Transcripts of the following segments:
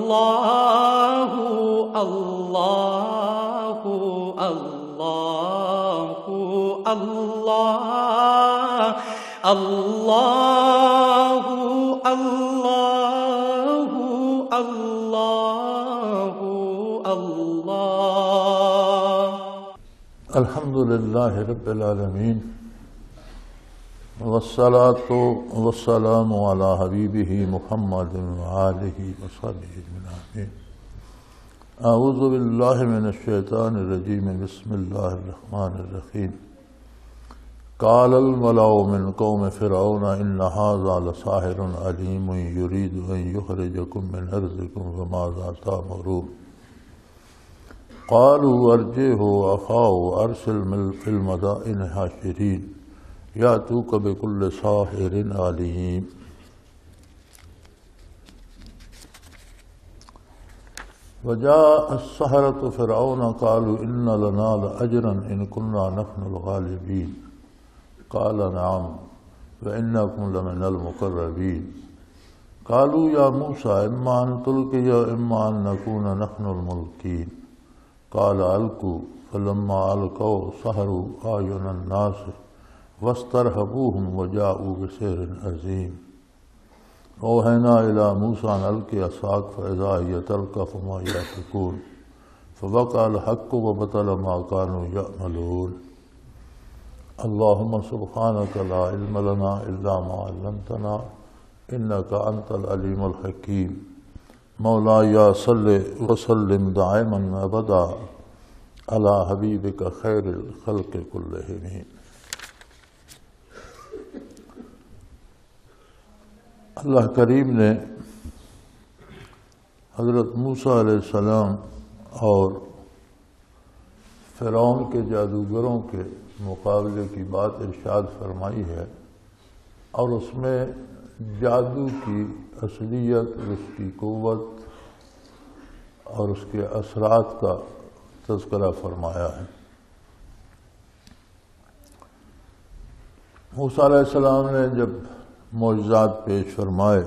اللہ اللہ اللہ اللہ اللہ اللہ اللہ اللہ۔ الحمد للہ رب العالمین، والصلاة والسلام علی حبیبہ محمد وآلہ وصحبہ اجمعین۔ اعوذ باللہ من الشیطان الرجیم، بسم اللہ الرحمن الرحیم۔ قال الملأ من قوم فرعون ان ھذا لساحر علیم یرید ان یخرجکم من ارضکم فماذا تأمرون۔ قالوا ارجعه واخاه وارسل في المدائن حاشرين یاتوک بکل ساحر علیم۔ وجاء السحرة فرعون قالوا ان لنا لأجرا ان كنا نحن الغالبين قال نعم وانکم لمن المقربین۔ قالوا یا موسى اما ان تلقي اما ان نكون نحن الملقين قال القوا فلما القوا سحروا اعین الناس واسترهبوهم وجاءوا بسحر عظیم۔ اوحینا الی موسیٰ ان الق عصاک فاذا هی تلقف ما یافکون فوقع الحق وبطل ما كانوا یعملون۔ اللهم سبحانك لا علم لنا الا ما علمتنا انك انت العلیم الحکیم۔ مولاي صل وسلم دائما ابدا على حبیبک خیر الخلق كلهم۔ اللہ کریم نے حضرت موسیٰ علیہ السلام اور فرعون کے جادوگروں کے مقابلے کی بات ارشاد فرمائی ہے، اور اس میں جادو کی اصلیت، اس کی قوت اور اس کے اثرات کا تذکرہ فرمایا ہے۔ موسیٰ علیہ السلام نے جب معجزات پیش فرمائے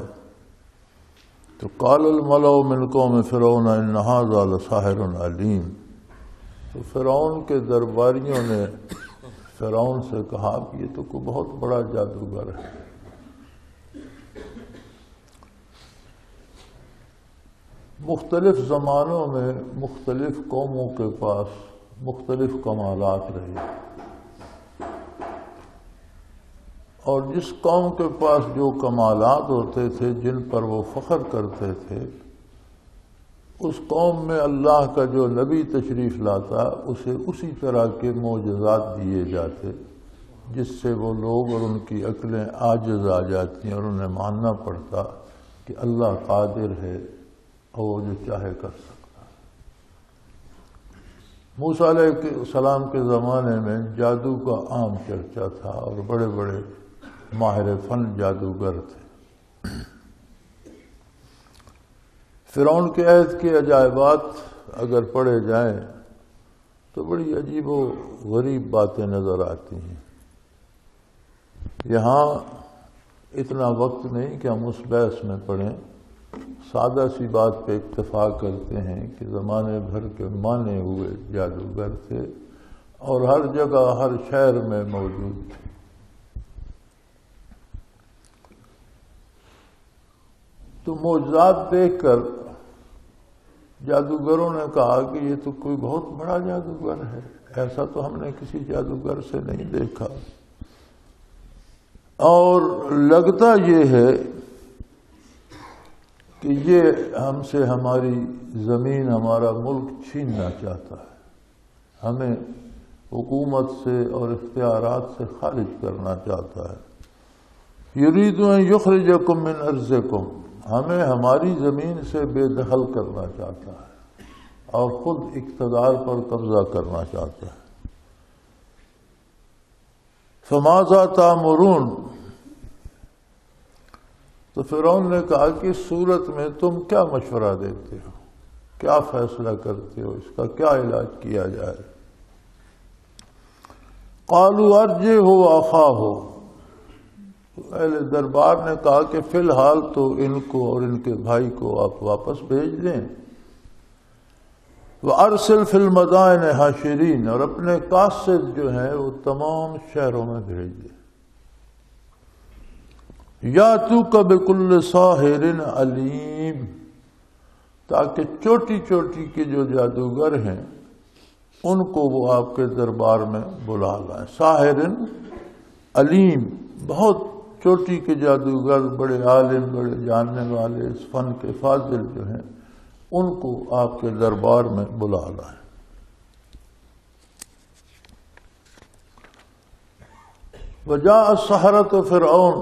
تو قال الملأ من قوم فرعون ان ھذا لساحر علیم، تو فرعون کے درباریوں نے فرعون سے کہا کہ یہ تو کوئی بہت بڑا جادوگر ہے۔ مختلف زمانوں میں مختلف قوموں کے پاس مختلف کمالات رہے، اور جس قوم کے پاس جو کمالات ہوتے تھے، جن پر وہ فخر کرتے تھے، اس قوم میں اللہ کا جو نبی تشریف لاتا اسے اسی طرح کے معجزات دیے جاتے جس سے وہ لوگ اور ان کی عقلیں عاجز آ جاتی ہیں، اور انہیں ماننا پڑتا کہ اللہ قادر ہے اور وہ جو چاہے کر سکتا۔ موسیٰ علیہ السلام کے زمانے میں جادو کا عام چرچا تھا، اور بڑے بڑے ماہر فن جادوگر تھے۔ فرعون کے عہد کے عجائبات اگر پڑھے جائیں تو بڑی عجیب و غریب باتیں نظر آتی ہیں۔ یہاں اتنا وقت نہیں کہ ہم اس بحث میں پڑھیں، سادہ سی بات پہ اکتفا کرتے ہیں کہ زمانے بھر کے مانے ہوئے جادوگر تھے، اور ہر جگہ ہر شہر میں موجود تھے۔ تو معجزات دیکھ کر جادوگروں نے کہا کہ یہ تو کوئی بہت بڑا جادوگر ہے، ایسا تو ہم نے کسی جادوگر سے نہیں دیکھا۔ اور لگتا یہ ہے کہ یہ ہم سے ہماری زمین، ہمارا ملک چھیننا چاہتا ہے، ہمیں حکومت سے اور اختیارات سے خارج کرنا چاہتا ہے۔ یرید ان یخرجکم من ارضکم، ہمیں ہماری زمین سے بے دخل کرنا چاہتا ہے اور خود اقتدار پر قبضہ کرنا چاہتا ہے۔ فماذا تأمرون، تو فرعون نے کہا کہ اس صورت میں تم کیا مشورہ دیتے ہو، کیا فیصلہ کرتے ہو، اس کا کیا علاج کیا جائے؟ قالوا ارجعه واخاه، اہل دربار نے کہا کہ فی الحال تو ان کو اور ان کے بھائی کو آپ واپس بھیج دیں، وَأَرْسِلْ فِي الْمَدَائِنِ حَاشِرِينَ، اور اپنے قاصد جو ہیں وہ تمام شہروں میں بھیج دیں، یَأْتُوکَ بِكُلِّ سَاحِرٍ عَلِیمٍ، تاکہ چھوٹی چھوٹی کے جو جادوگر ہیں ان کو وہ آپ کے دربار میں بلا لائیں۔ ساحر علیم، بہت چھوٹی کے جادوگر، بڑے عالم، بڑے جاننے والے، اس فن کے فاضل جو ہیں ان کو آپ کے دربار میں بلا لائیں۔ وجاء السحرۃ فرعون،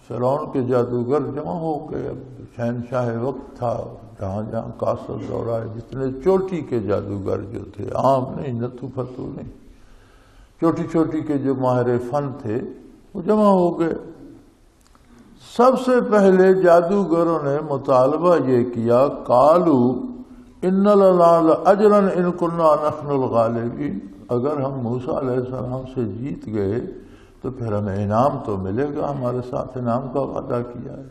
فرعون کے جادوگر جمع ہو گئے۔ اب شہنشاہ وقت تھا، جہاں جہاں قاصد دورائے، جتنے چوٹی کے جادوگر جو تھے، عام نہیں، نتھو پھتو نہیں، چھوٹی چھوٹی کے جو ماہر فن تھے وہ جمع ہو گئے۔ سب سے پہلے جادوگروں نے مطالبہ یہ کیا، قالوا ان لنا لاجرا ان كنا نحن الغالبین، اگر ہم موسیٰ علیہ السلام سے جیت گئے تو پھر ہمیں انعام تو ملے گا، ہمارے ساتھ انعام کا وعدہ کیا ہے۔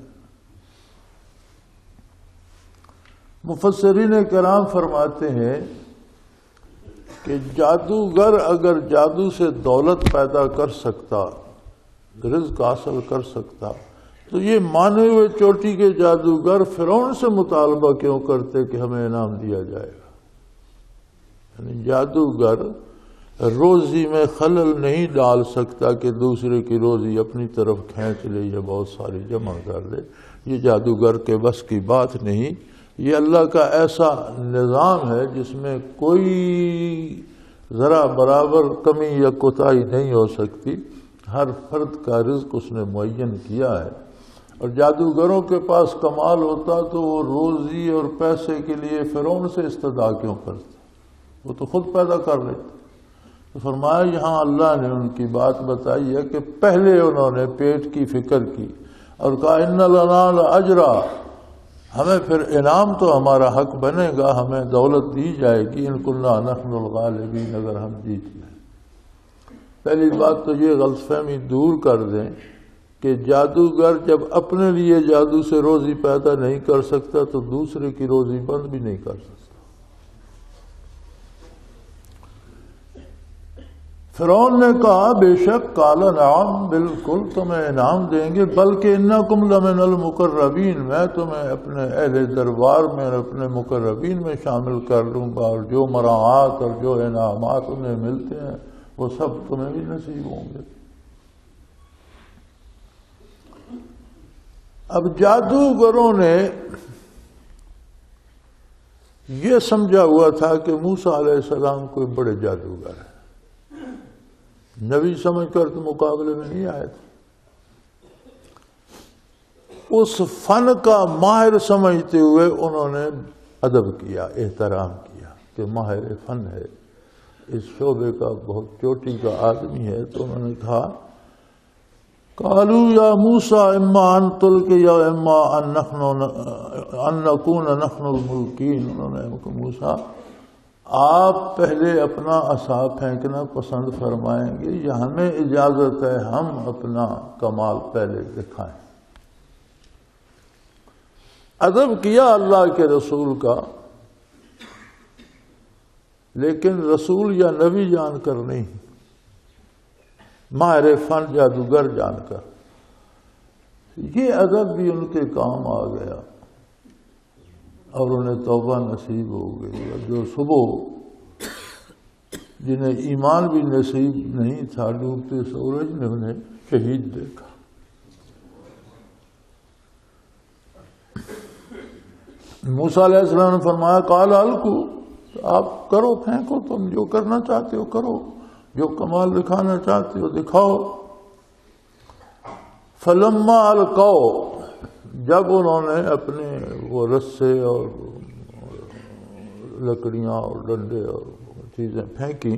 مفسرین کرام فرماتے ہیں کہ جادوگر اگر جادو سے دولت پیدا کر سکتا، رزق حاصل کر سکتا، تو یہ مانے ہوئے چوٹی کے جادوگر فرعون سے مطالبہ کیوں کرتے کہ ہمیں انعام دیا جائے گا؟ یعنی جادوگر روزی میں خلل نہیں ڈال سکتا کہ دوسرے کی روزی اپنی طرف کھینچ لے یا بہت ساری جمع کر لے، یہ جادوگر کے بس کی بات نہیں۔ یہ اللہ کا ایسا نظام ہے جس میں کوئی ذرا برابر کمی یا کوتاہی نہیں ہو سکتی، ہر فرد کا رزق اس نے معین کیا ہے۔ اور جادوگروں کے پاس کمال ہوتا تو وہ روزی اور پیسے کے لیے فرعون سے استدعا کیوں کرتے؟ وہ تو خود پیدا کر لیتے۔ تو فرمایا یہاں اللہ نے ان کی بات بتائی ہے کہ پہلے انہوں نے پیٹ کی فکر کی اور کہا ان لنا لاجرا، ہمیں پھر انعام تو ہمارا حق بنے گا، ہمیں دولت دی جائے گی، ان كنا نحن الغالبین، اگر ہم جیت جائیں۔ پہلی بات تو یہ غلط فہمی دور کر دیں کہ جادوگر جب اپنے لیے جادو سے روزی پیدا نہیں کر سکتا تو دوسرے کی روزی بند بھی نہیں کر سکتا۔ فرعون نے کہا بے شک، قال نعم، بالکل تمہیں انعام دیں گے، بلکہ انکم لمن المقربین، میں تمہیں اپنے اہل دربار میں اور اپنے مقربین میں شامل کر لوں گا، اور جو مراعات اور جو انعامات انہیں ملتے ہیں وہ سب تمہیں بھی نصیب ہوں گے۔ اب جادوگروں نے یہ سمجھا ہوا تھا کہ موسیٰ علیہ السلام کوئی بڑے جادوگر ہیں، نبی سمجھ کر تو مقابلے میں نہیں آئے تھے۔ اس فن کا ماہر سمجھتے ہوئے انہوں نے ادب کیا، احترام کیا کہ ماہر فن ہے، اس شعبے کا بہت چوٹی کا آدمی ہے۔ تو انہوں نے کہا قالوا یا موسیٰ اما ان تلقی یا اما ان نکون نحن الملقین، انہوں نے کہا موسیٰ آپ پہلے اپنا عصا پھینکنا پسند فرمائیں گے یا ہمیں اجازت ہے ہم اپنا کمال پہلے دکھائیں؟ ادب کیا اللہ کے رسول کا، لیکن رسول یا نبی جان کر نہیں، ماہر فن جادوگر جان کر۔ یہ ادب بھی ان کے کام آ گیا اور انہیں توبہ نصیب ہو گئی۔ اور جو صبح جنہیں ایمان بھی نصیب نہیں تھا، ڈوبتے سورج نے انہیں شہید دیکھا۔ موسیٰ علیہ السلام نے فرمایا قال القوا، آپ کرو، پھینکو، تم جو کرنا چاہتے ہو کرو، جو کمال دکھانا چاہتے ہو دکھاؤ۔ فلما القوا، جب انہوں نے اپنے وہ رسے اور لکڑیاں اور ڈنڈے اور چیزیں پھینکی،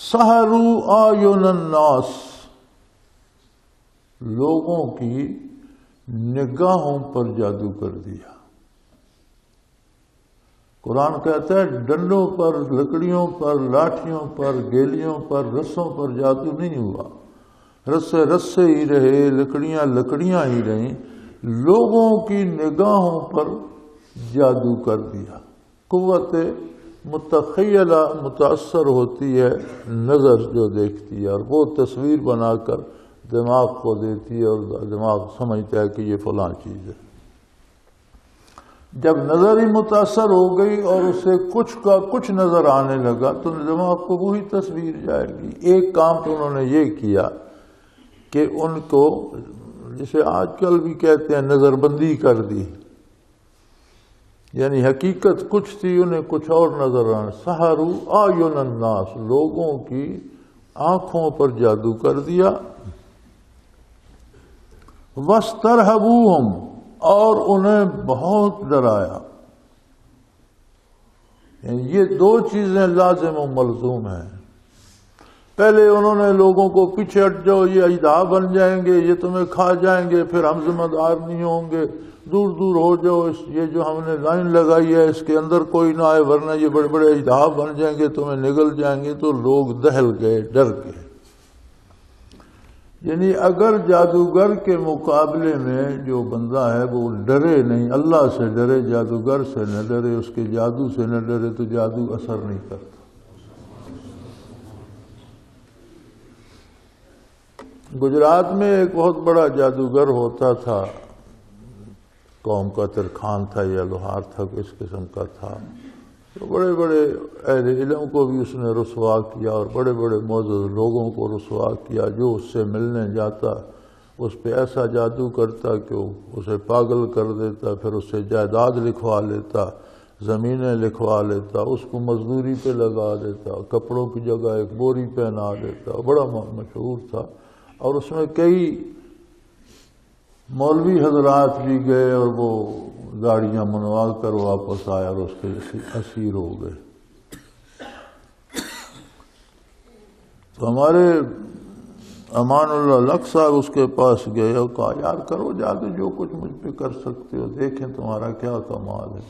سحروا اعین الناس، لوگوں کی نگاہوں پر جادو کر دیا۔ قرآن کہتا ہے ڈنڈوں پر، لکڑیوں پر، لاٹھیوں پر، گیلیوں پر، رسوں پر جادو نہیں ہوا، رسے رسے ہی رہے، لکڑیاں لکڑیاں ہی رہیں، لوگوں کی نگاہوں پر جادو کر دیا۔ قوت متخیلہ متاثر ہوتی ہے نظر جو دیکھتی ہے، اور وہ تصویر بنا کر دماغ کو دیتی ہے، اور دماغ سمجھتا ہے کہ یہ فلاں چیز ہے۔ جب نظر ہی متاثر ہو گئی اور اسے کچھ کا کچھ نظر آنے لگا تو دماغ کو وہی تصویر جائے گی۔ ایک کام تو انہوں نے یہ کیا کہ ان کو، جسے آج کل بھی کہتے ہیں، نظر بندی کر دی، یعنی حقیقت کچھ تھی، انہیں کچھ اور نظر آنا۔ سحروا اعین الناس، لوگوں کی آنکھوں پر جادو کر دیا۔ واسترہبوہم، اور انہیں بہت ڈرایا۔ یعنی یہ دو چیزیں لازم و ملزوم ہیں۔ پہلے انہوں نے لوگوں کو پیچھے ہٹ جاؤ، یہ اژدہا بن جائیں گے، یہ تمہیں کھا جائیں گے، پھر ہم ذمہ دار نہیں ہوں گے، دور دور ہو جاؤ، یہ جو ہم نے لائن لگائی ہے اس کے اندر کوئی نہ آئے، ورنہ یہ بڑے بڑے اژدہا بن جائیں گے، تمہیں نگل جائیں گے۔ تو لوگ دہل گئے، ڈر گئے۔ یعنی اگر جادوگر کے مقابلے میں جو بندہ ہے وہ ڈرے نہیں، اللہ سے ڈرے، جادوگر سے نہ ڈرے، اس کے جادو سے نہ ڈرے، تو جادو اثر نہیں کرتا۔ گجرات میں ایک بہت بڑا جادوگر ہوتا تھا، قوم کا ترکھان تھا یا لوہار تھا، اس قسم کا تھا۔ تو بڑے بڑے اہل علم کو بھی اس نے رسوا کیا، اور بڑے بڑے معزز لوگوں کو رسوا کیا۔ جو اس سے ملنے جاتا اس پہ ایسا جادو کرتا کہ وہ اسے پاگل کر دیتا، پھر اس سے جائیداد لکھوا لیتا، زمینیں لکھوا لیتا، اس کو مزدوری پہ لگا دیتا، کپڑوں کی جگہ ایک بوری پہنا دیتا۔ بڑا مشہور تھا، اور اس میں کئی مولوی حضرات بھی گئے، اور وہ گاڑیاں منوا کر واپس آیا اور اس کے اسیر ہو گئے۔ تو ہمارے امان اللہ لق صاحب اس کے پاس گئے اور کہا، یار کرو جادو، جو کچھ مجھ پہ کر سکتے ہو، دیکھیں تمہارا کیا کمال ہے۔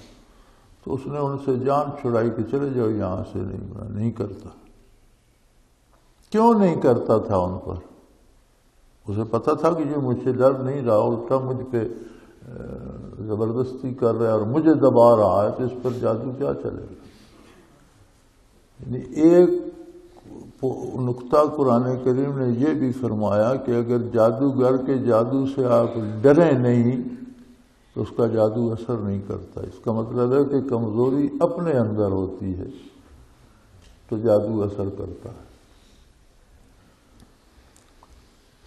تو اس نے ان سے جان چھڑائی کہ چلے جاؤ یہاں سے، نہیں کرتا۔ کیوں نہیں کرتا تھا ان پر؟ اسے پتہ تھا کہ یہ مجھ سے ڈر نہیں رہا، الٹا مجھ پہ زبردستی کر رہا ہے اور مجھے دبا رہا ہے، تو اس پر جادو کیا چلے گا۔ یعنی ایک نقطہ قرآن کریم نے یہ بھی فرمایا کہ اگر جادوگر کے جادو سے آپ ڈریں نہیں تو اس کا جادو اثر نہیں کرتا۔ اس کا مطلب ہے کہ کمزوری اپنے اندر ہوتی ہے تو جادو اثر کرتا ہے۔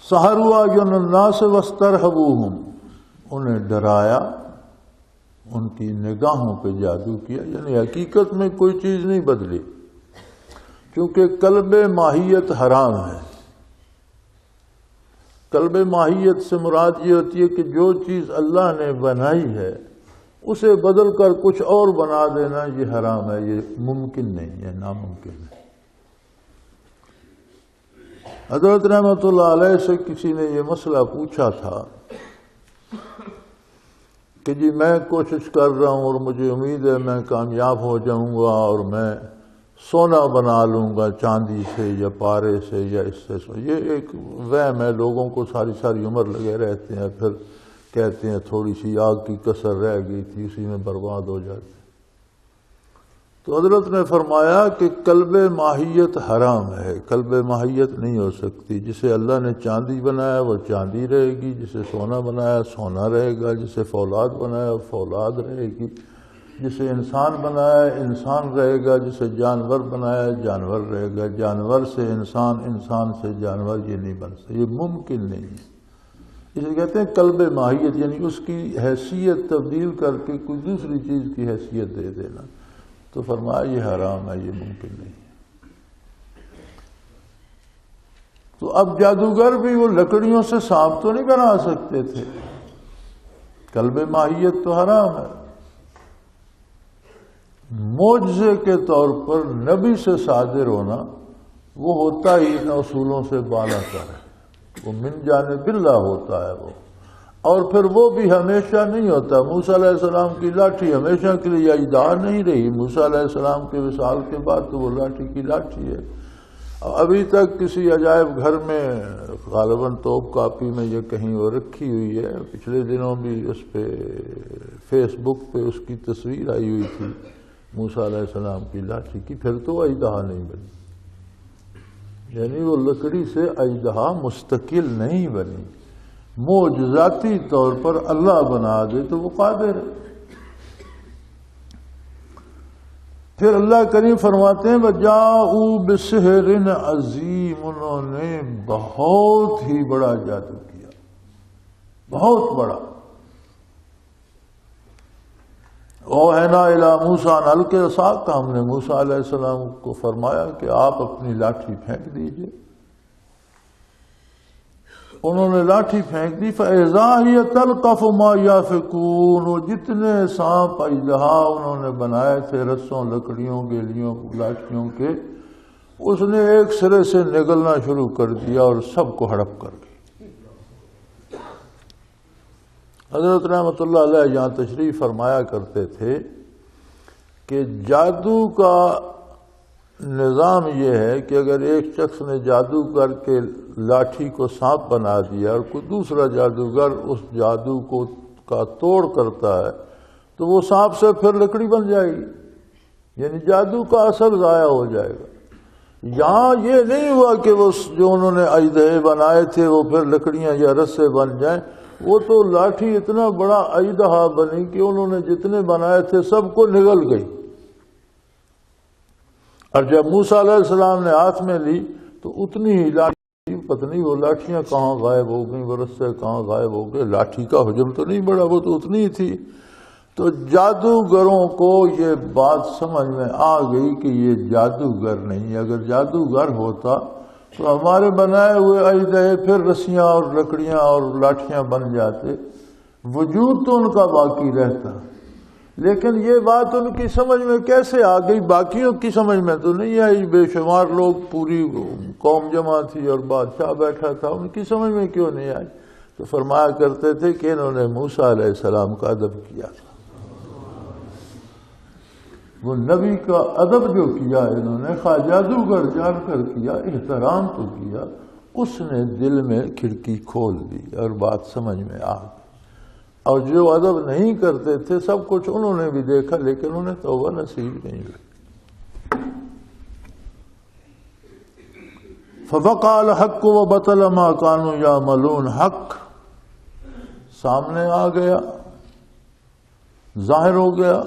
سحروا اعین الناس واسترہبوہم، انہیں ڈرایا، ان کی نگاہوں پہ جادو کیا، یعنی حقیقت میں کوئی چیز نہیں بدلی، کیونکہ قلب ماہیت حرام ہے۔ قلب ماہیت سے مراد یہ ہوتی ہے کہ جو چیز اللہ نے بنائی ہے اسے بدل کر کچھ اور بنا دینا، یہ حرام ہے، یہ ممکن نہیں ہے، ناممکن ہے۔ حضرت رحمۃ اللہ علیہ سے کسی نے یہ مسئلہ پوچھا تھا کہ جی میں کوشش کر رہا ہوں اور مجھے امید ہے میں کامیاب ہو جاؤں گا اور میں سونا بنا لوں گا چاندی سے یا پارے سے یا اس سے۔ یہ ایک وہم ہے، لوگوں کو ساری ساری عمر لگے رہتے ہیں، پھر کہتے ہیں تھوڑی سی آگ کی کسر رہ گئی تھی، اسی میں برباد ہو جاتے۔ تو حضرت نے فرمایا کہ قلب ماہیت حرام ہے، قلب ماہیت نہیں ہو سکتی۔ جسے اللہ نے چاندی بنایا وہ چاندی رہے گی، جسے سونا بنایا سونا رہے گا، جسے فولاد بنایا فولاد رہے گی، جسے انسان بنایا انسان رہے گا، جسے جانور بنایا جانور رہے گا، جانور سے انسان، انسان سے جانور، یہ نہیں بن سکتا، یہ ممکن نہیں ہے۔ اسے کہتے ہیں قلب ماہیت، یعنی اس کی حیثیت تبدیل کر کے کوئی دوسری چیز کی حیثیت دے دینا۔ تو فرمایا یہ حرام ہے، یہ ممکن نہیں ہے۔ تو اب جادوگر بھی وہ لکڑیوں سے سانپ تو نہیں بنا سکتے تھے، قلب ماہیت تو حرام ہے۔ معجزے کے طور پر نبی سے صادر ہونا وہ ہوتا ہی ان اصولوں سے بالا تر ہے، وہ من جانب اللہ ہوتا ہے وہ، اور پھر وہ بھی ہمیشہ نہیں ہوتا۔ موسیٰ علیہ السلام کی لاٹھی ہمیشہ کے لیے اجدار نہیں رہی، موسیٰ علیہ السلام کے وصال کے بعد تو وہ لاٹھی کی لاٹھی ہے۔ ابھی تک کسی عجائب گھر میں غالباً توپ کاپی میں یہ کہیں وہ رکھی ہوئی ہے. پچھلے دنوں بھی اس پہ فیس بک پہ اس کی تصویر آئی ہوئی تھی موسیٰ علیہ السلام کی لاٹھی کی. پھر تو اژدہا نہیں بنی، یعنی وہ لکڑی سے اژدہا مستقل نہیں بنی. معجزاتی طور پر اللہ بنا دے تو وہ قادر ہے. پھر اللہ کریم فرماتے ہیں وَجَاءُوا بِسِحْرٍ عَظِيمٍ، انہوں نے بہت ہی بڑا جادو کیا، بہت بڑا. وَأَوْحَيْنَا إِلَىٰ مُوسَىٰ أَنْ أَلْقِ عَصَاكَ، ہم نے موسیٰ علیہ السلام کو فرمایا کہ آپ اپنی لاٹھی پھینک دیجئے. انہوں نے لاٹھی پھینک دی. فَإِذَا هِيَ تَلْقَفُ مَا يَأْفِكُونَ، وہ جتنے سانپ اژدہا انہوں نے بنائے تھے رسوں، لکڑیوں، گیلیوں، لاٹھیوں کے، اس نے ایک سرے سے نگلنا شروع کر دیا اور سب کو ہڑپ کر گئی. حضرت رحمۃ اللہ علیہ یہاں تشریف فرمایا کرتے تھے کہ جادو کا نظام یہ ہے کہ اگر ایک شخص نے جادو کر کے لاٹھی کو سانپ بنا دیا اور کوئی دوسرا جادوگر اس جادو کو کا توڑ کرتا ہے تو وہ سانپ سے پھر لکڑی بن جائے گی، یعنی جادو کا اثر ضائع ہو جائے گا. یہاں یہ نہیں ہوا کہ وہ جو انہوں نے اژدہے بنائے تھے وہ پھر لکڑیاں یا رسے بن جائیں. وہ تو لاٹھی اتنا بڑا اژدہا بنی کہ انہوں نے جتنے بنائے تھے سب کو نگل گئی. اور جب موسیٰ علیہ السلام نے ہاتھ میں لی تو اتنی ہی لاٹھی، پتہ نہیں وہ لاٹھیاں کہاں غائب ہو گئیں، وہ رسے کہاں غائب ہو گئے. لاٹھی کا حجم تو نہیں بڑا، وہ تو اتنی ہی تھی. تو جادوگروں کو یہ بات سمجھ میں آ گئی کہ یہ جادوگر نہیں. اگر جادوگر ہوتا تو ہمارے بنائے ہوئے اژدہے پھر رسیاں اور لکڑیاں اور لاٹھیاں بن جاتے، وجود تو ان کا باقی رہتا. لیکن یہ بات ان کی سمجھ میں کیسے آ گئی؟ باقیوں کی سمجھ میں تو نہیں آئی. بے شمار لوگ، پوری قوم جمع تھی اور بادشاہ بیٹھا تھا، ان کی سمجھ میں کیوں نہیں آئی؟ تو فرمایا کرتے تھے کہ انہوں نے موسیٰ علیہ السلام کا ادب کیا تھا. وہ نبی کا ادب جو کیا انہوں نے، خواہ جادوگر جان کر کیا، احترام تو کیا، اس نے دل میں کھڑکی کھول دی اور بات سمجھ میں آ گئی. اور جو ادب نہیں کرتے تھے سب کچھ انہوں نے بھی دیکھا لیکن انہیں توبہ نصیب نہیں ہوئی. فَوَقَعَ الْحَقُّ وَبَطَلَ مَا كَانُوا يَعْمَلُونَ، حق سامنے آ گیا، ظاہر ہو گیا،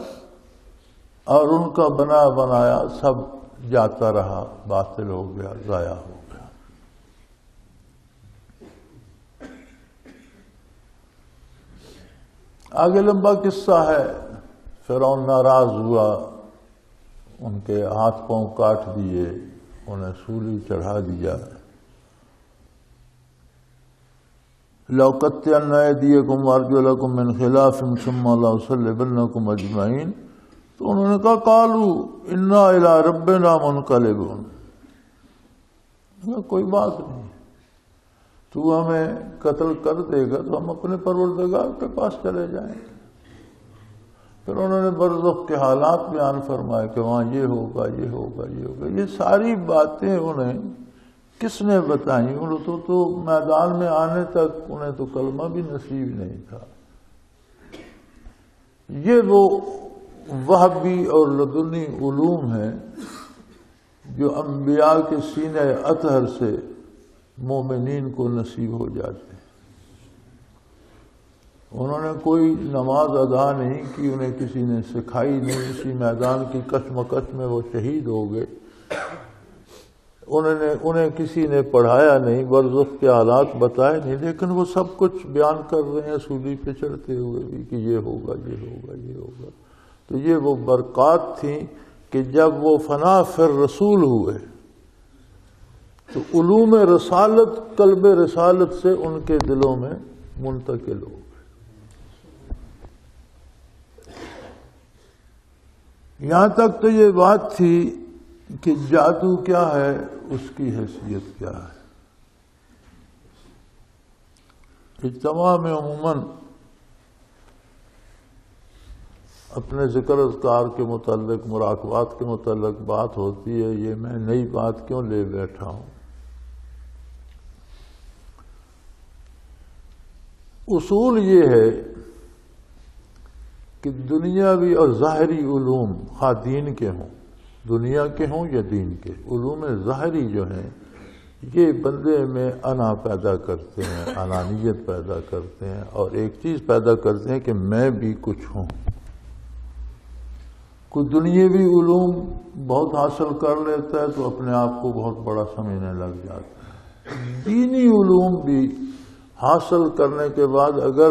اور ان کا بنایا سب جاتا رہا، باطل ہو گیا، ضائع ہو گیا. آگے لمبا قصہ ہے. فرعون ناراض ہوا، ان کے ہاتھ پاؤں کاٹ دیے، انہیں سولی چڑھا دیا. لَأُقَطِّعَنَّ أَيْدِيَكُمْ وَأَرْجُلَكُمْ مِنْ خِلَافٍ ثُمَّ لَأُصَلِّبَنَّكُمْ أَجْمَعِينَ. تو انہوں نے کہا قَالُوا إِنَّا إِلَىٰ رَبِّنَا مُنْقَلِبُونَ. کوئی بات نہیں، تو ہمیں قتل کر دے گا تو ہم اپنے پروردگار کے پاس چلے جائیں گے. پھر انہوں نے برزخ کے حالات بیان فرمائے کہ وہاں یہ ہوگا، یہ ہوگا، یہ ہوگا. یہ ساری باتیں انہیں کس نے بتائیں؟ انہوں تو میدان میں آنے تک انہیں تو کلمہ بھی نصیب نہیں تھا. یہ وہ وہبی اور لدنی علوم ہیں جو انبیاء کے سینہ اطہر سے مومنین کو نصیب ہو جاتے ہیں. انہوں نے کوئی نماز ادا نہیں کی، انہیں کسی نے سکھائی نہیں، اسی میدان کی کشمکش میں وہ شہید ہو گئے. انہیں کسی نے پڑھایا نہیں، برزخ کے حالات بتائے نہیں، لیکن وہ سب کچھ بیان کر رہے ہیں سولی پہ چڑھتے ہوئے بھی کہ یہ ہوگا، یہ ہوگا، یہ ہوگا. تو یہ وہ برکات تھیں کہ جب وہ فنا فر رسول ہوئے تو علوم رسالت، قلب رسالت سے ان کے دلوں میں منتقل ہو گئے. یہاں تک تو یہ بات تھی کہ جادو کیا ہے، اس کی حیثیت کیا ہے. اجتماع میں عموماً اپنے ذکر اذکار کے متعلق، مراقبات کے متعلق بات ہوتی ہے، یہ میں نئی بات کیوں لے بیٹھا ہوں؟ اصول یہ ہے کہ دنیاوی اور ظاہری علوم خواہ دین کے ہوں، دنیا کے ہوں یا دین کے، علوم ظاہری جو ہیں یہ بندے میں انا پیدا کرتے ہیں، انانیت پیدا کرتے ہیں، اور ایک چیز پیدا کرتے ہیں کہ میں بھی کچھ ہوں۔ کوئی دنیاوی علوم بہت حاصل کر لیتا ہے تو اپنے آپ کو بہت بڑا سمجھنے لگ جاتا ہے۔ دینی علوم بھی حاصل کرنے کے بعد اگر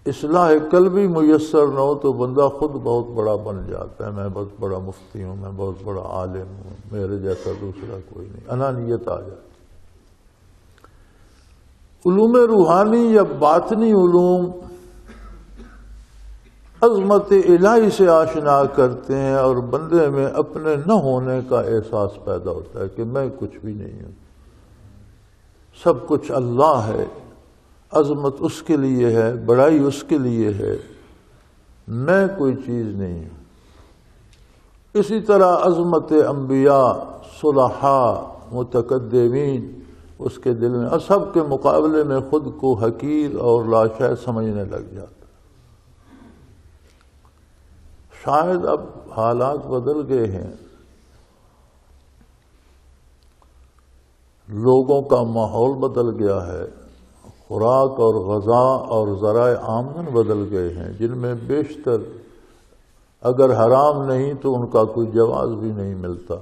اصلاح قلبی میسر نہ ہو تو بندہ خود بہت بڑا بن جاتا ہے، میں بہت بڑا مفتی ہوں، میں بہت بڑا عالم ہوں، میرے جیسا دوسرا کوئی نہیں، انانیت آ جاتی۔ علوم روحانی یا باطنی علوم عظمت الہی سے آشنا کرتے ہیں اور بندے میں اپنے نہ ہونے کا احساس پیدا ہوتا ہے کہ میں کچھ بھی نہیں ہوں، سب کچھ اللہ ہے، عظمت اس کے لیے ہے، بڑائی اس کے لیے ہے، میں کوئی چیز نہیں ہوں۔ اسی طرح عظمت انبیاء، صلحاء، متقدمین اس کے دل میں، اور سب کے مقابلے میں خود کو حقیر اور لاشیء سمجھنے لگ جاتا۔ شاید اب حالات بدل گئے ہیں، لوگوں کا ماحول بدل گیا ہے، خوراک اور غذا اور ذرائع آمدن بدل گئے ہیں، جن میں بیشتر اگر حرام نہیں تو ان کا کوئی جواز بھی نہیں ملتا،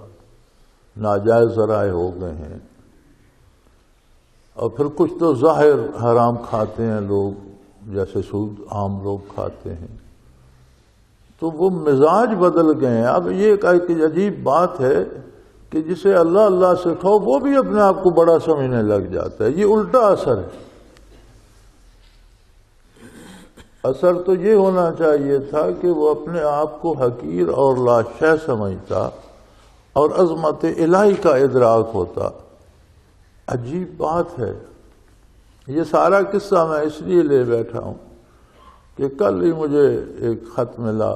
ناجائز ذرائع ہو گئے ہیں، اور پھر کچھ تو ظاہر حرام کھاتے ہیں لوگ، جیسے سود عام لوگ کھاتے ہیں، تو وہ مزاج بدل گئے ہیں۔ اب یہ ایک عجیب بات ہے کہ جسے اللہ اللہ سکھاؤ وہ بھی اپنے آپ کو بڑا سمجھنے لگ جاتا ہے، یہ الٹا اثر ہے۔ اثر تو یہ ہونا چاہیے تھا کہ وہ اپنے آپ کو حقیر اور لاشیء سمجھتا اور عظمت الہی کا ادراک ہوتا۔ عجیب بات ہے۔ یہ سارا قصہ میں اس لیے لے بیٹھا ہوں کہ کل ہی مجھے ایک خط ملا،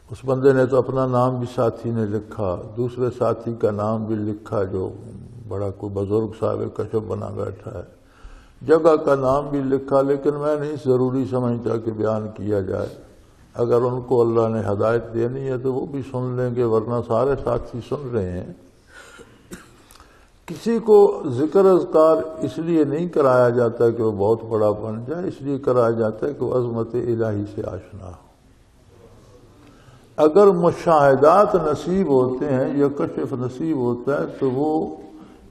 اس بندے نے تو اپنا نام بھی ساتھی نے لکھا، دوسرے ساتھی کا نام بھی لکھا جو بڑا کوئی بزرگ صاحب کشف بنا بیٹھا ہے، جگہ کا نام بھی لکھا، لیکن میں نہیں ضروری سمجھتا کہ بیان کیا جائے۔ اگر ان کو اللہ نے ہدایت دینی ہے تو وہ بھی سن لیں گے، ورنہ سارے ساتھی سن رہے ہیں۔ کسی کو ذکر اذکار اس لیے نہیں کرایا جاتا کہ وہ بہت بڑا بن جائے، اس لیے کرایا جاتا ہے کہ وہ عظمت الہی سے آشنا ہو۔ اگر مشاہدات نصیب ہوتے ہیں یا کشف نصیب ہوتا ہے تو وہ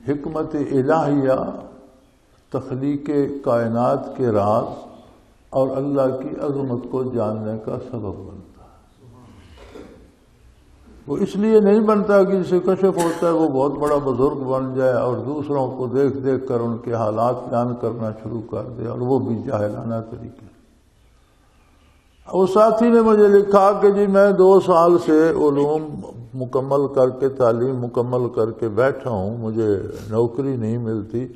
حکمت الہیہ، تخلیق کائنات کے راز اور اللہ کی عظمت کو جاننے کا سبب بنتا ہے۔ وہ اس لیے نہیں بنتا کہ جسے کشف ہوتا ہے وہ بہت بڑا بزرگ بن جائے اور دوسروں کو دیکھ دیکھ کر ان کے حالات بیان کرنا شروع کر دے، اور وہ بھی جاہلانہ طریقے۔ وہ ساتھی نے مجھے لکھا کہ جی میں 2 سال سے علوم مکمل کر کے، تعلیم مکمل کر کے بیٹھا ہوں، مجھے نوکری نہیں ملتی،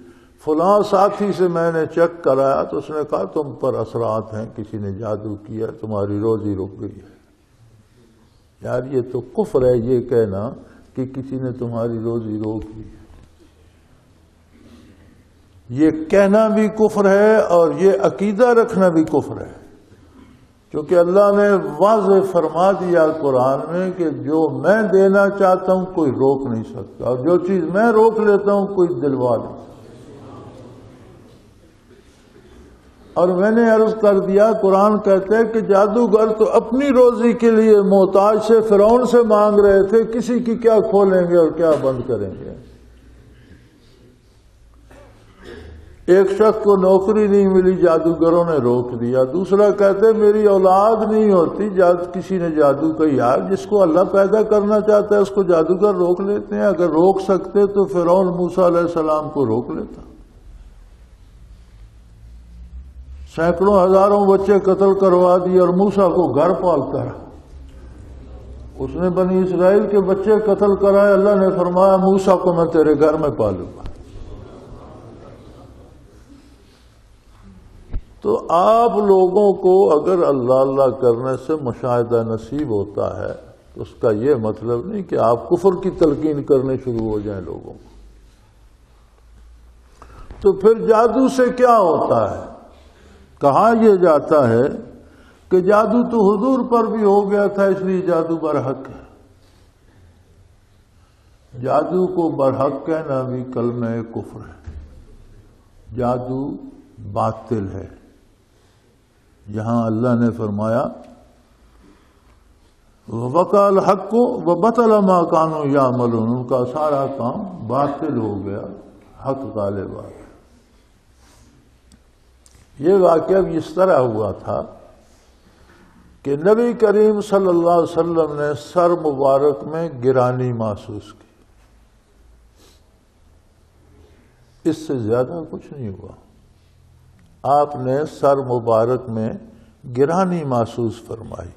فلاں ساتھی سے میں نے چیک کرایا تو اس نے کہا تم پر اثرات ہیں، کسی نے جادو کیا، تمہاری روزی رک گئی ہے۔ یار یہ تو کفر ہے یہ کہنا کہ کسی نے تمہاری روزی روک دی، یہ کہنا بھی کفر ہے اور یہ عقیدہ رکھنا بھی کفر ہے، کیونکہ اللہ نے واضح فرما دیا قرآن میں کہ جو میں دینا چاہتا ہوں کوئی روک نہیں سکتا، اور جو چیز میں روک لیتا ہوں کوئی دلوا نہیں سکتا۔ اور میں نے عرض کر دیا، قرآن کہتے ہیں کہ جادوگر تو اپنی روزی کے لیے محتاج سے فرعون سے مانگ رہے تھے، کسی کی کیا کھولیں گے اور کیا بند کریں گے۔ ایک شخص کو نوکری نہیں ملی، جادوگروں نے روک دیا، دوسرا کہتے میری اولاد نہیں ہوتی، کسی نے جادو کا، یار جس کو اللہ پیدا کرنا چاہتا ہے اس کو جادوگر روک لیتے ہیں۔ اگر روک سکتے تو فرعون موسیٰ علیہ السلام کو روک لیتا، سینکڑوں ہزاروں بچے قتل کروا دیے اور موسیٰ کو گھر پالتا رہا۔ اس نے بنی اسرائیل کے بچے قتل کرائے، اللہ نے فرمایا موسیٰ کو میں تیرے گھر میں پالوں گا۔ تو آپ لوگوں کو اگر اللہ اللہ کرنے سے مشاہدہ نصیب ہوتا ہے تو اس کا یہ مطلب نہیں کہ آپ کفر کی تلقین کرنے شروع ہو جائیں لوگوں کو۔ تو پھر جادو سے کیا ہوتا ہے؟ کہا یہ جاتا ہے کہ جادو تو حضور پر بھی ہو گیا تھا، اس لیے جادو برحق ہے۔ جادو کو برحق کہنا بھی کلمہ کفر ہے۔ جادو باطل ہے۔ جہاں اللہ نے فرمایا وَوَقَعَ الْحَقُّ وَبَطَلَ مَا كَانُوا يَعْمَلُونَ، ان کا سارا کام باطل ہو گیا، حق غالب آ گیا۔ یہ واقعہ بھی اس طرح ہوا تھا کہ نبی کریم صلی اللہ علیہ وسلم نے سر مبارک میں گرانی محسوس کی، اس سے زیادہ کچھ نہیں ہوا۔ آپ نے سر مبارک میں گرانی محسوس فرمائی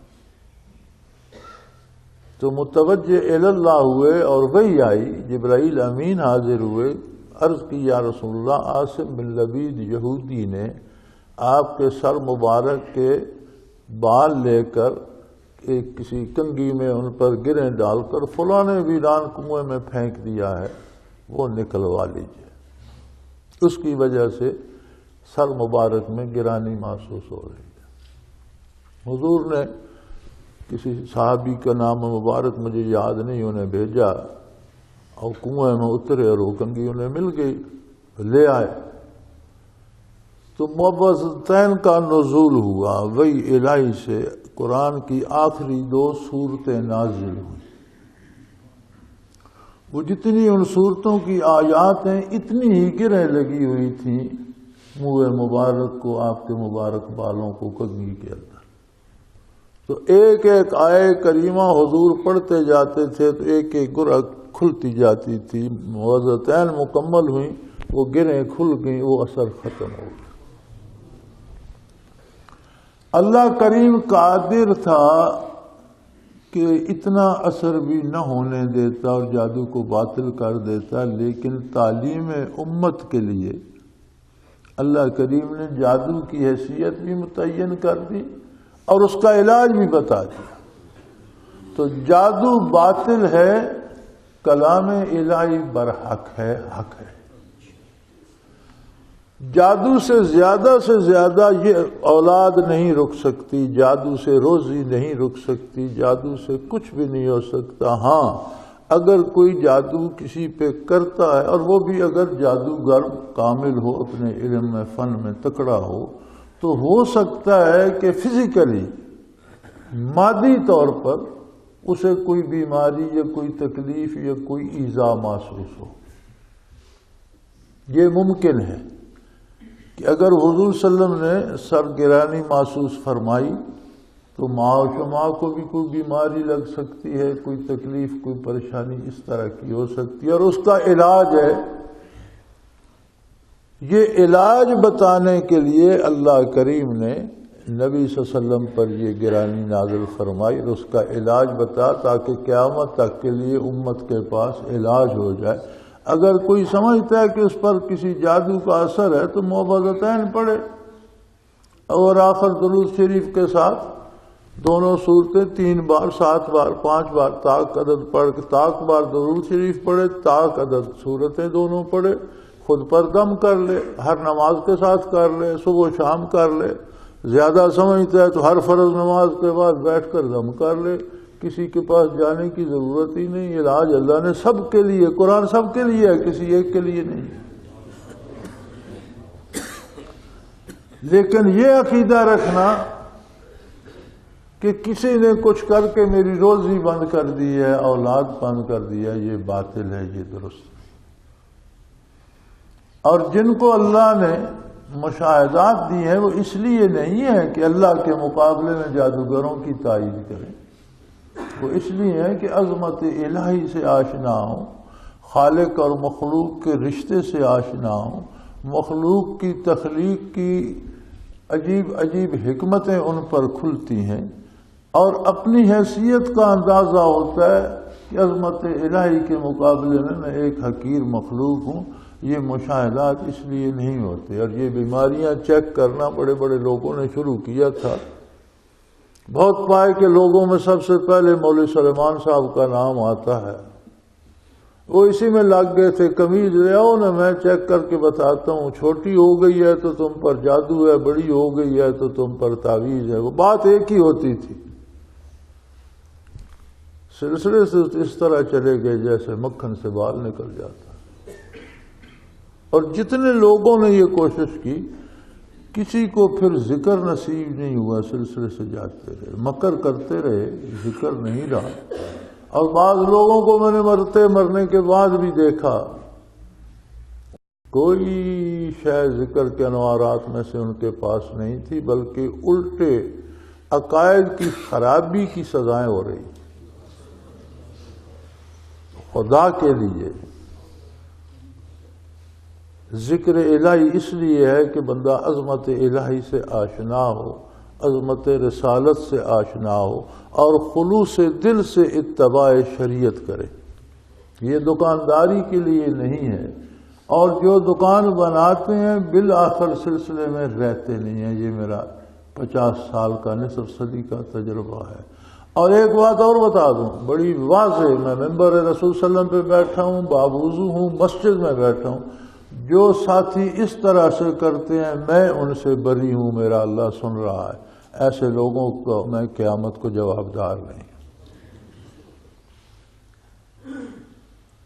تو متوجہ اللہ ہوئے اور وحی آئی، جبرائیل امین حاضر ہوئے، عرض کی یا رسول اللہ، عاصم بن لبید یہودی نے آپ کے سر مبارک کے بال لے کر ایک کسی کنگھی میں ان پر گریں ڈال کر فلاں ویران کنویں میں پھینک دیا ہے، وہ نکلوا لیجیے۔ اس کی وجہ سے سر مبارک میں گرانی محسوس ہو رہی ہے۔ حضور نے کسی صحابی کا نام مبارک مجھے یاد نہیں، انہیں بھیجا اور کنویں میں اترے اور وہ کنگھی انہیں مل گئی، لے آئے تو معوذتین کا نزول ہوا، وہی الہی سے قرآن کی آخری 2 سورتیں نازل ہوئی۔ وہ جتنی ان صورتوں کی آیات ہیں اتنی ہی گریں لگی ہوئی تھیں منہ مبارک کو، آپ کے مبارک بالوں کو کنگھی کے اندر۔ تو ایک ایک آیے کریمہ حضور پڑھتے جاتے تھے تو ایک ایک گرہ کھلتی جاتی تھی، معوذتین مکمل ہوئیں، وہ گریں کھل گئیں، وہ اثر ختم ہو گیا۔ اللہ کریم قادر تھا کہ اتنا اثر بھی نہ ہونے دیتا اور جادو کو باطل کر دیتا، لیکن تعلیم امت کے لیے اللہ کریم نے جادو کی حیثیت بھی متعین کر دی اور اس کا علاج بھی بتا دیا۔ تو جادو باطل ہے، کلام الہی برحق ہے، حق ہے۔ جادو سے زیادہ یہ اولاد نہیں رک سکتی، جادو سے روزی نہیں رک سکتی، جادو سے کچھ بھی نہیں ہو سکتا۔ ہاں اگر کوئی جادو کسی پہ کرتا ہے اور وہ بھی اگر جادوگر کامل ہو، اپنے علم میں فن میں تکڑا ہو سکتا ہے کہ فزیکلی مادی طور پر اسے کوئی بیماری یا کوئی تکلیف یا کوئی ایذا محسوس ہو۔ یہ ممکن ہے کہ اگر حضور صلی اللہ علیہ وسلم نے سرگرانی محسوس فرمائی تو ماں و شماع کو بھی کوئی بیماری لگ سکتی ہے، کوئی تکلیف، کوئی پریشانی اس طرح کی ہو سکتی ہے، اور اس کا علاج ہے۔ یہ علاج بتانے کے لیے اللہ کریم نے نبی صلی اللہ علیہ وسلم پر یہ گرانی نازل فرمائی اور اس کا علاج بتا، تاکہ قیامت تک کے لیے امت کے پاس علاج ہو جائے۔ اگر کوئی سمجھتا ہے کہ اس پر کسی جادو کا اثر ہے تو معوذتین پڑھے اور آخر درود شریف کے ساتھ دونوں صورتیں 3 بار، 7 بار، 5 بار تاک عدد پڑھ کے، تاک بار درود شریف پڑھے، تاک عدد صورتیں دونوں پڑھے، خود پر دم کر لے، ہر نماز کے ساتھ کر لے، صبح و شام کر لے۔ زیادہ سمجھتا ہے تو ہر فرض نماز کے بعد بیٹھ کر دم کر لے، کسی کے پاس جانے کی ضرورت ہی نہیں۔ علاج اللہ نے سب کے لیے، قرآن سب کے لیے ہے، کسی ایک کے لیے نہیں۔ لیکن یہ عقیدہ رکھنا کہ کسی نے کچھ کر کے میری روزی بند کر دی ہے، اولاد بند کر دی ہے، یہ باطل ہے، یہ درست ہے۔ اور جن کو اللہ نے مشاہدات دی ہیں وہ اس لیے نہیں ہے کہ اللہ کے مقابلے میں جادوگروں کی تائید کریں، وہ اس لیے ہے کہ عظمت الہی سے آشنا ہوں، خالق اور مخلوق کے رشتے سے آشنا ہوں، مخلوق کی تخلیق کی عجیب عجیب حکمتیں ان پر کھلتی ہیں، اور اپنی حیثیت کا اندازہ ہوتا ہے کہ عظمت الہی کے مقابلے میں ایک حقیر مخلوق ہوں، یہ مشاہدات اس لیے نہیں ہوتے. اور یہ بیماریاں چیک کرنا بڑے بڑے لوگوں نے شروع کیا تھا. بہت پائے کہ لوگوں میں سب سے پہلے مولوی سلیمان صاحب کا نام آتا ہے. وہ اسی میں لگ گئے تھے. قمیض لے آؤ نا، میں چیک کر کے بتاتا ہوں. چھوٹی ہو گئی ہے تو تم پر جادو ہے، بڑی ہو گئی ہے تو تم پر تعویذ ہے. وہ بات ایک ہی ہوتی تھی. سلسلے سے اس طرح چلے گئے جیسے مکھن سے بال نکل جاتا. اور جتنے لوگوں نے یہ کوشش کی، کسی کو پھر ذکر نصیب نہیں ہوا. سلسلے سے جاتے رہے، مکر کرتے رہے، ذکر نہیں رہا. اور بعض لوگوں کو میں نے مرنے کے بعد بھی دیکھا، کوئی شے ذکر کے انوارات میں سے ان کے پاس نہیں تھی، بلکہ الٹے عقائد کی خرابی کی سزائیں ہو رہی. خدا کے لیے ذکر الہی اس لیے ہے کہ بندہ عظمت الہی سے آشنا ہو، عظمت رسالت سے آشنا ہو، اور خلوص دل سے اتباع شریعت کرے. یہ دکانداری کے لیے نہیں ہے. اور جو دکان بناتے ہیں بالآخر سلسلے میں رہتے نہیں ہیں. یہ میرا 50 سال کا نصف صدی کا تجربہ ہے. اور ایک بات اور بتا دوں بڑی واضح، میں ممبر رسول صلی اللہ علیہ وسلم پہ بیٹھا ہوں، بابوضو ہوں، مسجد میں بیٹھا ہوں. جو ساتھی اس طرح سے کرتے ہیں میں ان سے بری ہوں، میرا اللہ سن رہا ہے. ایسے لوگوں کو میں قیامت کو جوابدار نہیں.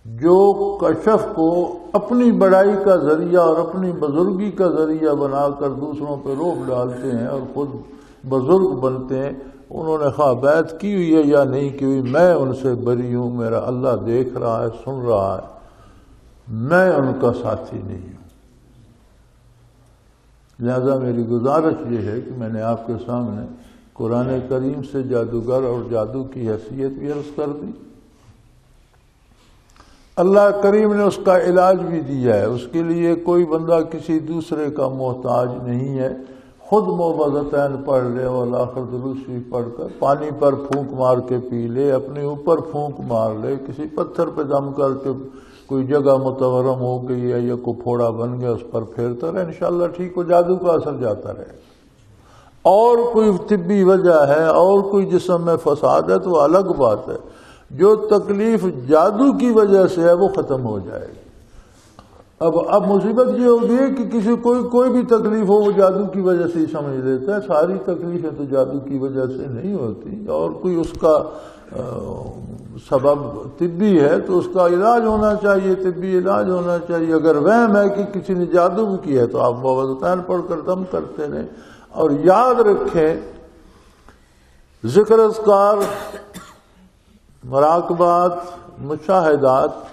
جو کشف کو اپنی بڑائی کا ذریعہ اور اپنی بزرگی کا ذریعہ بنا کر دوسروں پہ روب ڈالتے ہیں اور خود بزرگ بنتے ہیں، انہوں نے خواہ بیعت کی ہوئی ہے یا نہیں کی ہوئی، میں ان سے بری ہوں. میرا اللہ دیکھ رہا ہے، سن رہا ہے. میں ان کا ساتھی نہیں ہوں. لہذا میری گزارش یہ ہے کہ میں نے آپ کے سامنے قرآن کریم سے جادوگر اور جادو کی حیثیت بھی عرض کر دی. اللہ کریم نے اس کا علاج بھی دیا ہے. اس کے لیے کوئی بندہ کسی دوسرے کا محتاج نہیں ہے. خود موعظتین پڑھ لے اور آخر درود شریف پڑھ کر پانی پر پھونک مار کے پی لے، اپنے اوپر پھونک مار لے، کسی پتھر پہ دم کر کے کوئی جگہ متورم ہو گئی ہے یا کوئی پھوڑا بن گیا اس پر پھیرتا رہے، انشاءاللہ ٹھیک ہو. جادو کا اثر جاتا رہے. اور کوئی طبی وجہ ہے اور کوئی جسم میں فساد ہے تو الگ بات ہے. جو تکلیف جادو کی وجہ سے ہے وہ ختم ہو جائے گی. اب مصیبت یہ ہوگی کہ کسی کوئی بھی تکلیف ہو وہ جادو کی وجہ سے ہی سمجھ لیتا ہے. ساری تکلیفیں تو جادو کی وجہ سے نہیں ہوتی. اور کوئی اس کا سبب طبی ہے تو اس کا علاج ہونا چاہیے، طبی علاج ہونا چاہیے. اگر وہم ہے کہ کسی نے جادو کی ہے تو آپ موعظتین پڑھ کر دم کرتے رہیں. اور یاد رکھیں ذکر اذکار، مراقبات، مشاہدات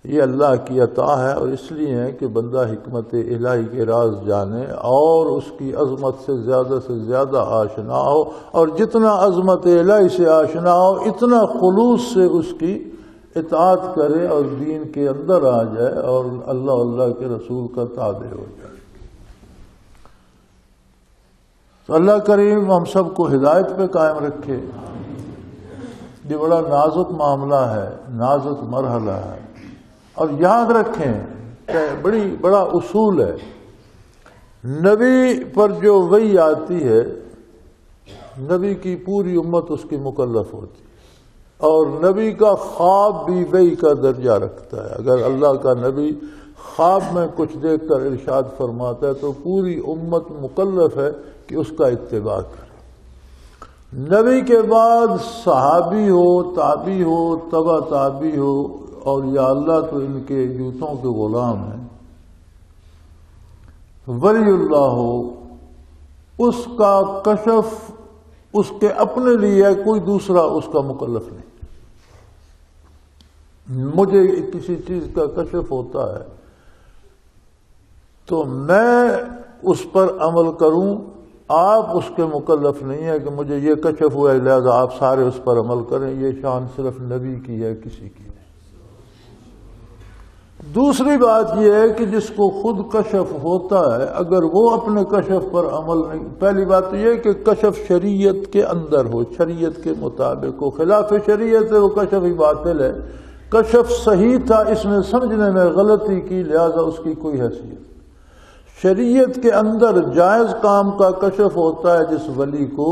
یہ اللہ کی عطا ہے. اور اس لیے ہے کہ بندہ حکمت الہی کے راز جانے اور اس کی عظمت سے زیادہ آشنا ہو. اور جتنا عظمت الہی سے آشنا ہو اتنا خلوص سے اس کی اطاعت کرے اور دین کے اندر آ جائے اور اللہ کے رسول کا تابع ہو جائے. تو اللہ کریم ہم سب کو ہدایت پہ قائم رکھے. یہ بڑا نازک معاملہ ہے، نازک مرحلہ ہے. اور یاد رکھیں کہ بڑا اصول ہے، نبی پر جو وحی آتی ہے نبی کی پوری امت اس کی مکلف ہوتی ہے. اور نبی کا خواب بھی وحی کا درجہ رکھتا ہے. اگر اللہ کا نبی خواب میں کچھ دیکھ کر ارشاد فرماتا ہے تو پوری امت مکلف ہے کہ اس کا اتباع کرے. نبی کے بعد صحابی ہو، تابعی ہو، تبع تابعی ہو، اور یا اللہ تو ان کے جوتوں کے غلام ہیں، ولی اللہ ہو، اس کا کشف اس کے اپنے لیے ہے، کوئی دوسرا اس کا مکلف نہیں. مجھے کسی چیز کا کشف ہوتا ہے تو میں اس پر عمل کروں، آپ اس کے مکلف نہیں ہے کہ مجھے یہ کشف ہوا ہے لہذا آپ سارے اس پر عمل کریں. یہ شان صرف نبی کی ہے، کسی کی نہیں. دوسری بات یہ ہے کہ جس کو خود کشف ہوتا ہے اگر وہ اپنے کشف پر عمل نہیں، پہلی بات تو یہ کہ کشف شریعت کے اندر ہو، شریعت کے مطابق ہو. خلاف شریعت ہے وہ کشف ہی باطل ہے. کشف صحیح تھا، اس نے سمجھنے میں غلطی کی، لہذا اس کی کوئی حیثیت۔ شریعت کے اندر جائز کام کا کشف ہوتا ہے جس ولی کو،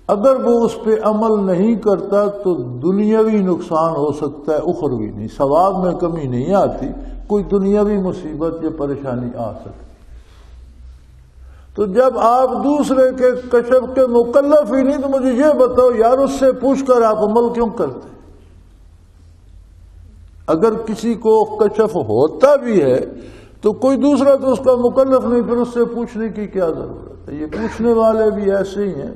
اگر وہ اس پہ عمل نہیں کرتا تو دنیاوی نقصان ہو سکتا ہے، اخروی نہیں، ثواب میں کمی نہیں آتی، کوئی دنیاوی مصیبت یا پریشانی آ سکتی۔ تو جب آپ دوسرے کے کشف کے مکلف ہی نہیں تو مجھے یہ بتاؤ یار، اس سے پوچھ کر آپ عمل کیوں کرتے؟ اگر کسی کو کشف ہوتا بھی ہے تو کوئی دوسرا تو اس کا مکلف نہیں، پھر اس سے پوچھنے کی کیا ضرورت ہے؟ یہ پوچھنے والے بھی ایسے ہی ہیں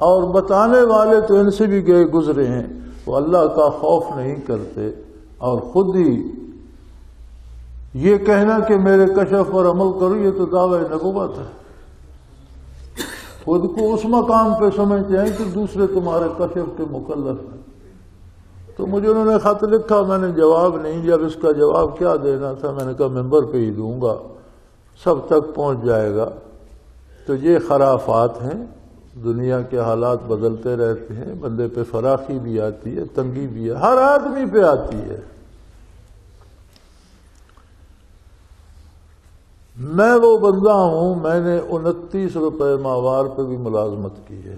اور بتانے والے تو ان سے بھی گئے گزرے ہیں، وہ اللہ کا خوف نہیں کرتے، اور خود ہی یہ کہنا کہ میرے کشف پر عمل کرو یہ تو دعوی نبوت ہے۔ خود کو اس مقام پہ سمجھتے ہیں کہ دوسرے تمہارے کشف کے مکلف ہیں۔ تو مجھے انہوں نے خط لکھا، میں نے جواب نہیں دیا۔ اب اس کا جواب کیا دینا تھا، میں نے کہا ممبر پہ ہی دوں گا، سب تک پہنچ جائے گا۔ تو یہ خرافات ہیں، دنیا کے حالات بدلتے رہتے ہیں، بندے پہ فراخی بھی آتی ہے، تنگی بھی ہے، ہر آدمی پہ آتی ہے۔ میں وہ بندہ ہوں، میں نے 29 روپے ماہوار پہ بھی ملازمت کی ہے،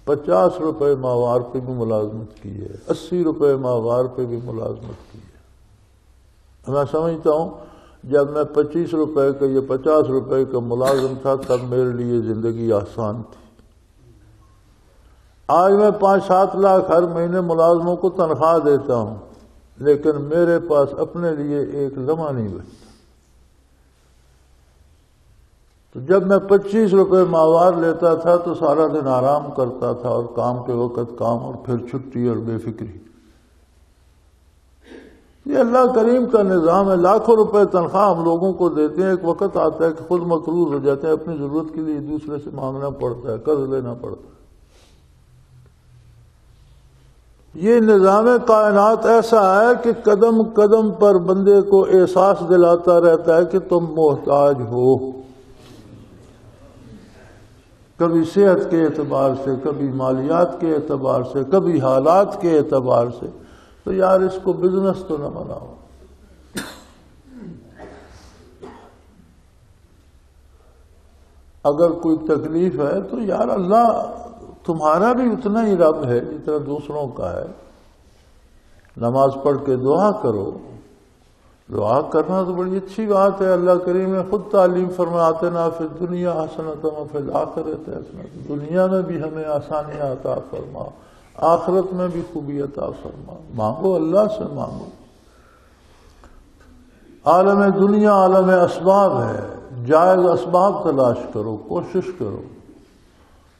50 روپے ماہوار پہ بھی ملازمت کی ہے، 80 روپے ماہوار پہ بھی ملازمت کی ہے۔ میں سمجھتا ہوں جب میں 25 روپے کا یا 50 روپے کا ملازم تھا تب میرے لیے زندگی آسان تھی۔ آج میں 5-7 لاکھ ہر مہینے ملازموں کو تنخواہ دیتا ہوں، لیکن میرے پاس اپنے لیے ایک لمحہ نہیں بچتا۔ تو جب میں 25 روپے ماہوار لیتا تھا تو سارا دن آرام کرتا تھا، اور کام کے وقت کام، اور پھر چھٹی اور بے فکری۔ یہ اللہ کریم کا نظام ہے۔ لاکھوں روپے تنخواہ ہم لوگوں کو دیتے ہیں، ایک وقت آتا ہے کہ خود مقروض ہو جاتے ہیں، اپنی ضرورت کے لیے دوسرے سے مانگنا پڑتا ہے، قرض لینا پڑتا ہے۔ یہ نظام کائنات ایسا ہے کہ قدم قدم پر بندے کو احساس دلاتا رہتا ہے کہ تم محتاج ہو، کبھی صحت کے اعتبار سے، کبھی مالیات کے اعتبار سے، کبھی حالات کے اعتبار سے۔ تو یار اس کو بزنس تو نہ بناؤ۔ اگر کوئی تکلیف ہے تو یار اللہ تمہارا بھی اتنا ہی رب ہے جتنا دوسروں کا ہے۔ نماز پڑھ کے دعا کرو، دعا کرنا تو بڑی اچھی بات ہے۔ اللہ کریم نے خود تعلیم فرماتے نا فی الدنیا حسنۃ وفی الآخرۃ حسنۃ، دنیا میں بھی ہمیں آسانیاں عطا فرما، آخرت میں بھی خوبی عطا فرما۔ مانگو، اللہ سے مانگو۔ عالم دنیا عالم اسباب ہے، جائز اسباب تلاش کرو، کوشش کرو۔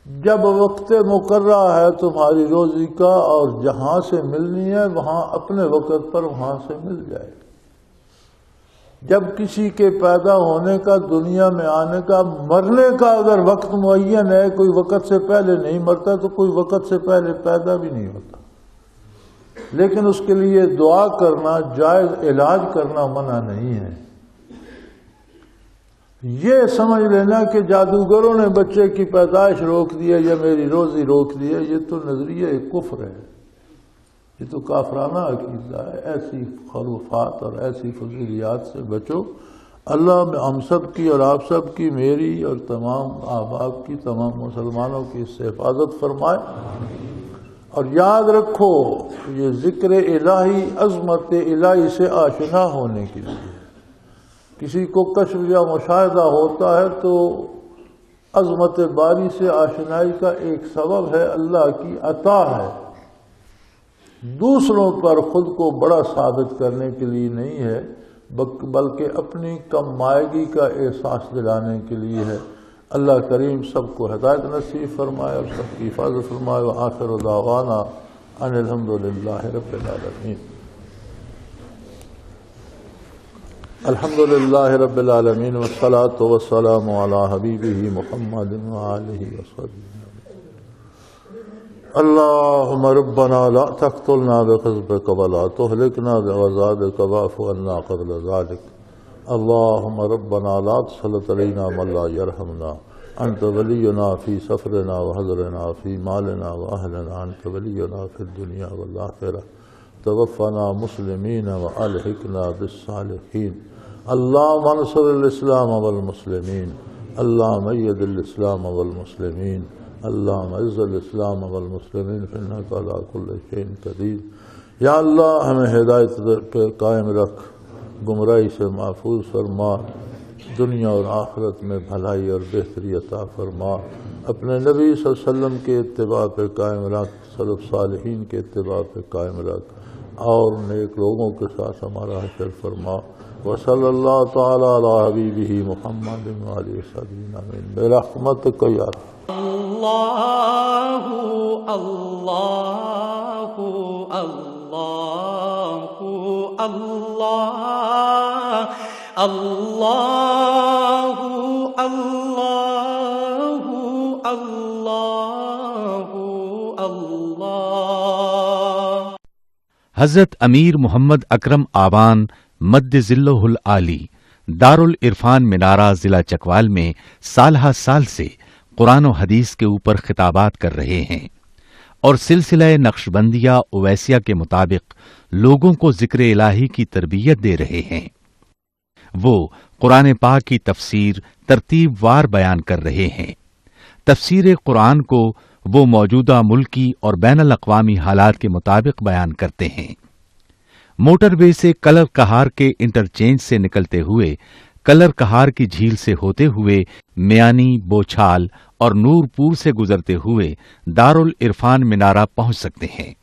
جب وقت مقررہ ہے تمہاری روزی کا اور جہاں سے ملنی ہے وہاں اپنے وقت پر وہاں سے مل جائے۔ جب کسی کے پیدا ہونے کا، دنیا میں آنے کا، مرنے کا اگر وقت معین ہے، کوئی وقت سے پہلے نہیں مرتا تو کوئی وقت سے پہلے پیدا بھی نہیں ہوتا، لیکن اس کے لیے دعا کرنا، جائز علاج کرنا منع نہیں ہے۔ یہ سمجھ لینا کہ جادوگروں نے بچے کی پیدائش روک دی ہے یا میری روزی روک دی ہے، یہ تو نظریہ کفر ہے، یہ تو کافرانہ عقیدہ ہے۔ ایسی خرافات اور ایسی فضولیات سے بچو۔ اللہ ہم سب کی اور آپ سب کی، میری اور تمام احباب کی، تمام مسلمانوں کی اس سے حفاظت فرمائے۔ اور یاد رکھو یہ ذکر الہی عظمت الہی سے آشنا ہونے کے لیے، کسی کو کشف یا مشاہدہ ہوتا ہے تو عظمت باری سے آشنائی کا ایک سبب ہے، اللہ کی عطا ہے، دوسروں پر خود کو بڑا ثابت کرنے کے لیے نہیں ہے، بلکہ اپنی کم مائگی کا احساس دلانے کے لیے ہے۔ اللہ کریم سب کو ہدایت نصیب فرمائے اور سب کی حفاظت فرمائے۔ وآخر دعوانا ان الحمد للہ رب العالمین۔ الحمد للہ رب العالمین والصلاة والسلام علی حبیبہ محمد وآلہ وصحبہ۔ اللہم ربنا لا تقتلنا بغضبک ولا تہلکنا بعذابک واعف عنا قبل ذلک۔ اللہم ربنا لا تسلط علینا من لا یرحمنا، انت ولینا فی سفرنا وحضرنا فی مالنا واہلنا، انت ولینا فی الدنیا والآخرہ۔ توفنا مسلمین والحقنا بالصالحین اللهم انصر الاسلام والمسلمین اللهم ايد الاسلام والمسلمین اللهم اعز الاسلام والمسلمین انک علی کل شیء قدیر۔ یا اللہ ہمیں ہدایت پہ قائم رکھ، گمراہی سے محفوظ فرما، دنیا اور آخرت میں بھلائی اور بہتری عطا فرما، اپنے نبی صلی اللہ علیہ وسلم کے اتباع پہ قائم رکھ، سلف صالحین کے اتباع پہ قائم رکھ، اور نیک لوگوں کے ساتھ ہمارا حشر فرما۔ وصلی اللہ تعالی علی حبیبہ محمد وآلہ وصحبہ آمین برحمتک یا رب۔ اللہ اللہ اللہ اللہ اللہ اللہ اللہ اللہ۔ حضرت امیر محمد اکرم آوان مد ذلہ العالی دارالعرفان منارہ ضلع چکوال میں سالہ سال سے قرآن و حدیث کے اوپر خطابات کر رہے ہیں اور سلسلہ نقشبندیہ اویسیہ کے مطابق لوگوں کو ذکر الہی کی تربیت دے رہے ہیں۔ وہ قرآن پاک کی تفسیر ترتیب وار بیان کر رہے ہیں۔ تفسیر قرآن کو وہ موجودہ ملکی اور بین الاقوامی حالات کے مطابق بیان کرتے ہیں۔ موٹر وے سے کلر کہار کے انٹرچینج سے نکلتے ہوئے کلر کہار کی جھیل سے ہوتے ہوئے میانی، بوچھال اور نور پور سے گزرتے ہوئے دارالعرفان منارہ پہنچ سکتے ہیں۔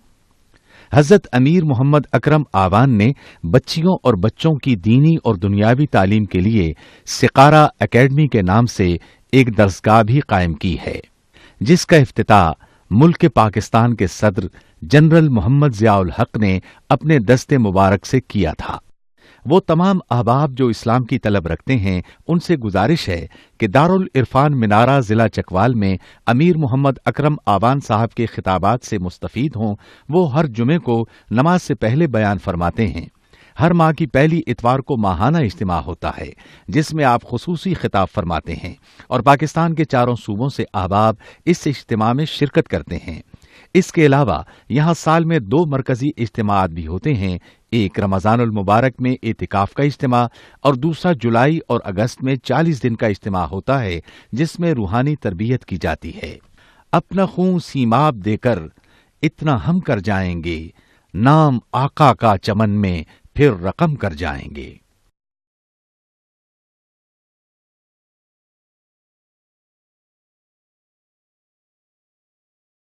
حضرت امیر محمد اکرم آوان نے بچیوں اور بچوں کی دینی اور دنیاوی تعلیم کے لیے سقارہ اکیڈمی کے نام سے ایک درسگاہ بھی قائم کی ہے، جس کا افتتاح ملک پاکستان کے صدر جنرل محمد ضیاء الحق نے اپنے دست مبارک سے کیا تھا۔ وہ تمام احباب جو اسلام کی طلب رکھتے ہیں ان سے گزارش ہے کہ دارالعرفان منارہ ضلع چکوال میں امیر محمد اکرم آوان صاحب کے خطابات سے مستفید ہوں۔ وہ ہر جمعے کو نماز سے پہلے بیان فرماتے ہیں۔ ہر ماہ کی پہلی اتوار کو ماہانہ اجتماع ہوتا ہے جس میں آپ خصوصی خطاب فرماتے ہیں اور پاکستان کے چاروں صوبوں سے احباب اس اجتماع میں شرکت کرتے ہیں۔ اس کے علاوہ یہاں سال میں 2 مرکزی اجتماعات بھی ہوتے ہیں، ایک رمضان المبارک میں اعتکاف کا اجتماع اور دوسرا جولائی اور اگست میں 40 دن کا اجتماع ہوتا ہے جس میں روحانی تربیت کی جاتی ہے۔ اپنا خون سیماب دے کر اتنا ہم کر جائیں گے، نام آقا کا چمن میں پھر رقم کر جائیں گے۔